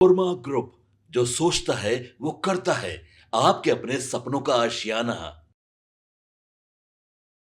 Korma group, जो सोचता है वो करता है। आपके अपने सपनों का आशियाना।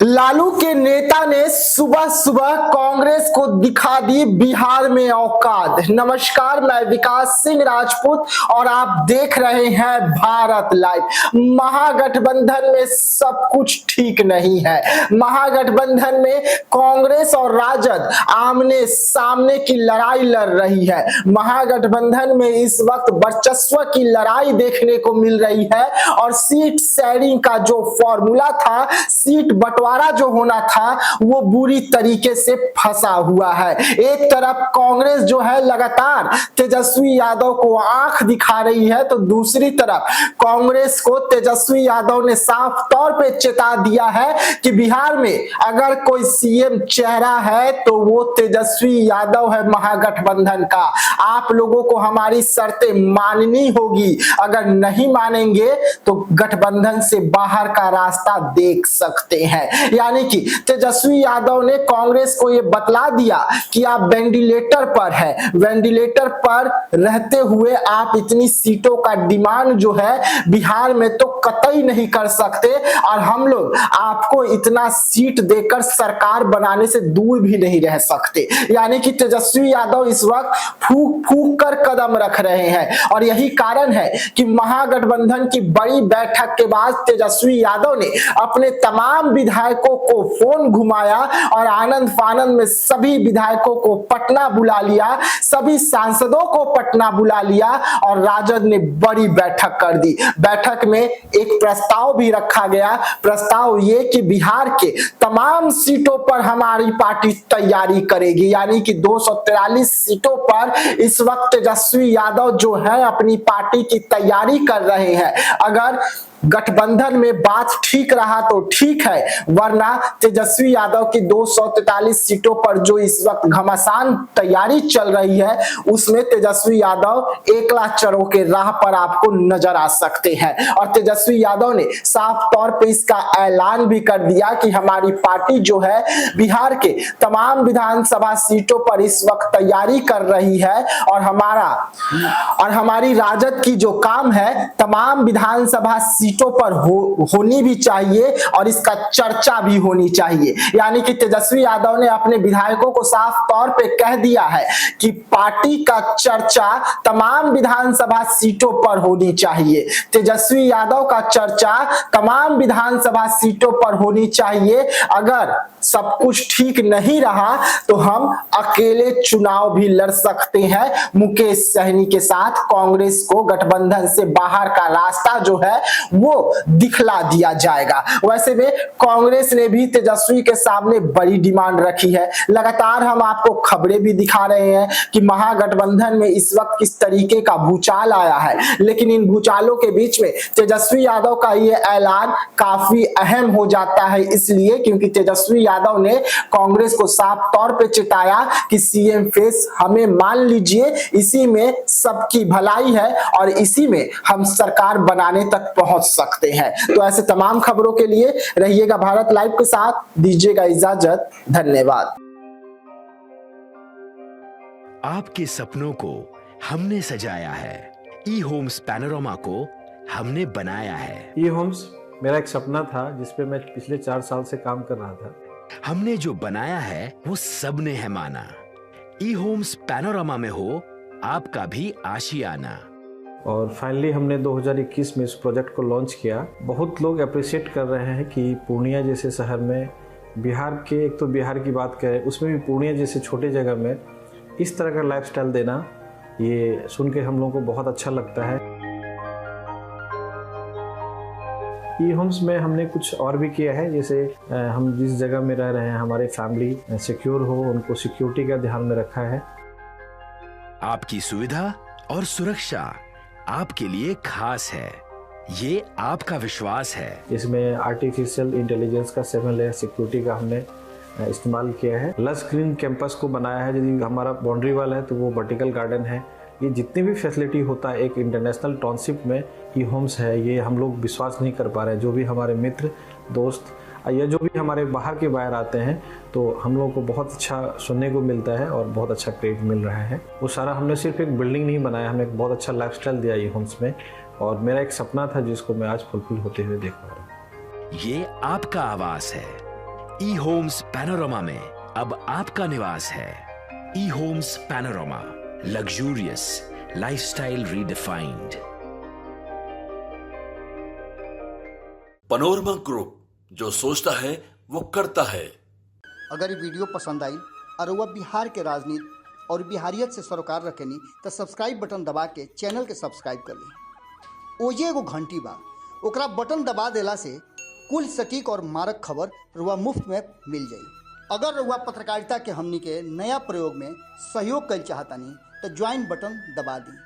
लालू के नेता ने सुबह सुबह कांग्रेस को दिखा दी बिहार में औकात। नमस्कार, मैं विकास सिंह राजपूत और आप देख रहे हैं भारत लाइव। महागठबंधन में सब कुछ ठीक नहीं है। महागठबंधन में कांग्रेस और राजद आमने सामने की लड़ाई लड़ रही है। महागठबंधन में इस वक्त वर्चस्व की लड़ाई देखने को मिल रही है और सीट शेयरिंग का जो फॉर्मूला था, सीट बंटवारा जो होना था, वो बुरी तरीके से फंसा हुआ है। एक तरफ कांग्रेस जो है लगातार तेजस्वी यादव को आंख दिखा रही है, तो दूसरी तरफ कांग्रेस को तेजस्वी यादव ने साफ तौर पे चेता दिया है कि बिहार में अगर कोई सीएम चेहरा है तो वो तेजस्वी यादव है महागठबंधन का। आप लोगों को हमारी शर्तें माननी होगी, अगर नहीं मानेंगे तो गठबंधन से बाहर का रास्ता देख सकते हैं। यानी कि तेजस्वी यादव ने कांग्रेस को यह बतला दिया कि आप वेंटिलेटर पर है, वेंटिलेटर पर रहते हुए आप इतनी सीटों का डिमांड जो है बिहार में तो कतई नहीं कर सकते, और हम लोग आपको इतना सीट देकर सरकार बनाने से दूर भी नहीं रह सकते। यानी कि तेजस्वी यादव इस वक्त फूक फूक कर कदम रख रहे हैं, और यही कारण है कि महागठबंधन की बड़ी बैठक के बाद तेजस्वी यादव ने अपने तमाम विधायकों को फोन घुमाया और आनंद फानंद में सभी विधायकों को पटना बुला लिया, सभी सांसदों को पटना बुला लिया और राजद ने बड़ी बैठक कर दी। बैठक में एक प्रस्ताव भी रखा गया। प्रस्ताव ये कि बिहार के तमाम सीटों पर हमारी पार्टी तैयारी करेगी। यानी कि 243 सीटों पर इस वक्त तेजस्वी यादव जो है अपनी पार्टी की तैयारी कर रहे हैं। अगर गठबंधन में बात ठीक रहा तो ठीक है, वरना तेजस्वी यादव की 243 सीटों पर जो इस वक्त घमासान तैयारी चल रही है, उसमें तेजस्वी यादव एकला चरों के राह पर आपको नजर आ सकते हैं। और तेजस्वी यादव ने साफ तौर पे इसका ऐलान भी कर दिया कि हमारी पार्टी जो है बिहार के तमाम विधानसभा सीटों पर इस वक्त तैयारी कर रही है, और हमारी राजद की जो काम है तमाम विधानसभा सीटों पर होनी भी चाहिए और इसका चर्चा भी होनी चाहिए। यानी कि तेजस्वी यादव ने अपने विधायकों को साफ तौर पे कह दिया है कि पार्टी का चर्चा तमाम विधानसभा सीटों पर होनी चाहिए। तेजस्वी यादव का चर्चा तमाम विधानसभा सीटों पर होनी चाहिए। अगर सब कुछ ठीक नहीं रहा तो हम अकेले चुनाव भी लड़ सकते हैं मुकेश सहनी के साथ। कांग्रेस को गठबंधन से बाहर का रास्ता जो है वो दिखला दिया जाएगा। वैसे में कांग्रेस ने भी तेजस्वी के सामने बड़ी डिमांड रखी है। लगातार हम आपको खबरें भी दिखा रहे हैं कि महागठबंधन में इस वक्त किस तरीके का भूचाल आया है, लेकिन इन भूचालों के बीच में तेजस्वी यादव का ये ऐलान काफी अहम हो जाता है, इसलिए क्योंकि तेजस्वी यादव ने कांग्रेस को साफ तौर पे चिताया कि सीएम फेस हमें मान लीजिए, इसी में सबकी भलाई है और इसी में हम सरकार बनाने तक पहुंच सकते हैं। तो ऐसे तमाम खबरों के लिए रहिएगा भारत लाइव के साथ। दीजिएगा इजाजत, धन्यवाद। आपके सपनों को हमने सजाया है, ई होम्स पैनोरमा को हमने बनाया है। ई होम्स मेरा एक सपना था जिसपे मैं पिछले 4 साल से काम कर रहा था। हमने जो बनाया है वो सबने है माना। ई होम्स पैनोरमा में हो आपका भी आशियाना। और फाइनली हमने 2021 में इस प्रोजेक्ट को लॉन्च किया। बहुत लोग अप्रिशिएट कर रहे हैं कि पूर्णिया जैसे शहर में, बिहार के, एक तो बिहार की बात करें उसमें भी पूर्णिया जैसे छोटे जगह में इस तरह का लाइफस्टाइल देना, ये सुन के हम लोगों को बहुत अच्छा लगता है। ई होम्स में हमने कुछ और भी किया है, जैसे हम जिस जगह में रह रहे हैं हमारे फैमिली सिक्योर हो, उनको सिक्योरिटी का ध्यान में रखा है। आपकी सुविधा और सुरक्षा आपके लिए खास है, ये आपका विश्वास है। इसमें आर्टिफिशियल इंटेलिजेंस का 7 लेयर सिक्योरिटी का हमने इस्तेमाल किया है। लस ग्रीन कैंपस को बनाया है। यदि हमारा बाउंड्री वाल है तो वो वर्टिकल गार्डन है। ये जितनी भी फैसिलिटी होता है एक इंटरनेशनल टाउनशिप में ई होम्स है, ये हम लोग विश्वास नहीं कर पा रहे हैं। जो भी हमारे मित्र दोस्त या जो भी हमारे बाहर के बायर आते हैं तो हम लोगों को बहुत अच्छा सुनने को मिलता है और बहुत अच्छा क्रेडिट मिल रहा है। वो सारा हमने सिर्फ एक बिल्डिंग नहीं बनाया, हमने एक बहुत अच्छा लाइफस्टाइल दिया ई होम्स में, और मेरा एक सपना था जिसको मैं आज फुलफिल होते हुए देख पा रहा हूँ। ये आपका आवास है। ई होम्स पैनोरामा में अब आपका निवास है। E Homes Panorama, luxurious lifestyle redefined. Panorama Group, जो सोचता है वो करता है। अगर ये वीडियो पसंद आई और वह बिहार के राजनीति और बिहारियत से सरोकार रखेनी तो सब्सक्राइब बटन दबा के चैनल के सब्सक्राइब कर ली। ओजे एगो घंटी बा, ओकरा बटन दबा देला से कुल सटीक और मारक खबर रुआ मुफ्त में मिल जाई। अगर रुआ पत्रकारिता के हमनी के नया प्रयोग में सहयोग कर चाहतानी तो ज्वाइन बटन दबा दी।